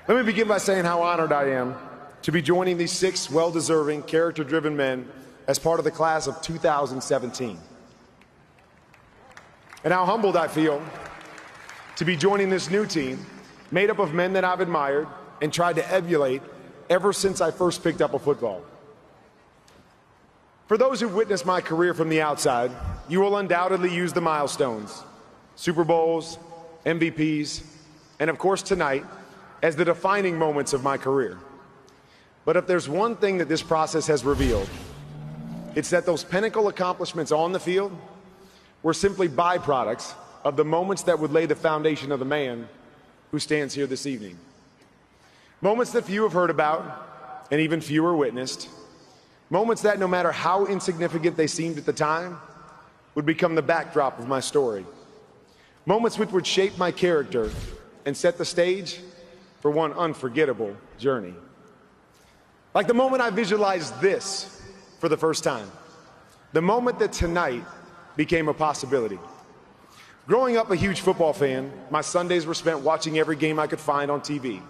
Let me begin by saying how honored I am to be joining these 6 well-deserving, character-driven men as part of the class of 2017. And how humbled I feel to be joining this new team made up of men that I've admired and tried to emulate ever since I first picked up a football. For those who've witnessed my career from the outside, you will undoubtedly use the milestones, Super Bowls, MVPs, and of course tonight, as the defining moments of my career. But if there's one thing that this process has revealed, it's that those pinnacle accomplishments on the field were simply byproducts of the moments that would lay the foundation of the man who stands here this evening. Moments that few have heard about and even fewer witnessed. Moments that, no matter how insignificant they seemed at the time, would become the backdrop of my story. Moments which would shape my character and set the stage for one unforgettable journey. Like the moment I visualized this for the first time. The moment that tonight became a possibility. Growing up a huge football fan, my Sundays were spent watching every game I could find on TV.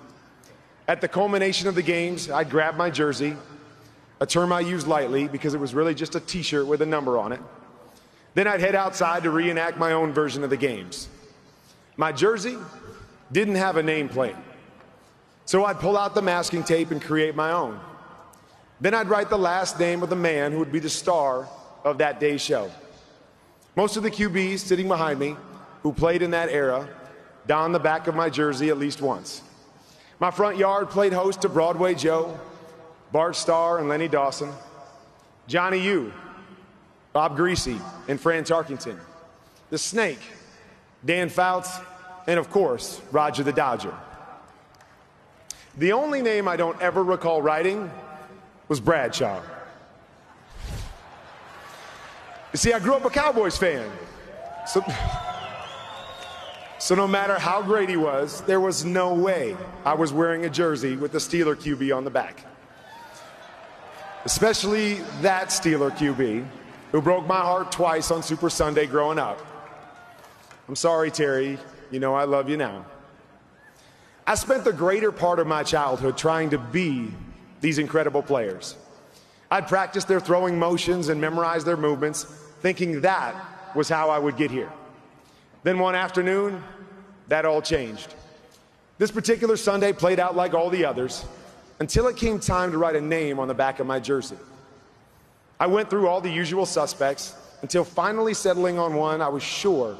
At the culmination of the games, I'd grab my jersey, a term I use lightly because it was really just a t-shirt with a number on it. Then I'd head outside to reenact my own version of the games. My jersey didn't have a nameplate, so I'd pull out the masking tape and create my own. Then I'd write the last name of the man who would be the star of that day's show. Most of the QBs sitting behind me who played in that era donned the back of my jersey at least once. My front yard played host to Broadway Joe, Bart Starr and Lenny Dawson, Johnny U, Bob Greasy and Fran Tarkington, The Snake, Dan Fouts, and of course, Roger the Dodger. The only name I don't ever recall writing was Bradshaw. You see, I grew up a Cowboys fan. So no matter how great he was, there was no way I was wearing a jersey with the Steeler QB on the back. Especially that Steeler QB who broke my heart twice on Super Sunday growing up. I'm sorry, Terry. You know I love you now. I spent the greater part of my childhood trying to be these incredible players. I'd practice their throwing motions and memorize their movements, thinking that was how I would get here. Then one afternoon, that all changed. This particular Sunday played out like all the others until it came time to write a name on the back of my jersey. I went through all the usual suspects until finally settling on one I was sure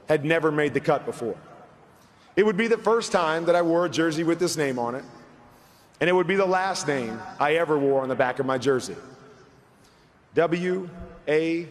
had never made the cut before. It would be the first time that I wore a jersey with this name on it, and it would be the last name I ever wore on the back of my jersey. W-A-R-N-E-R.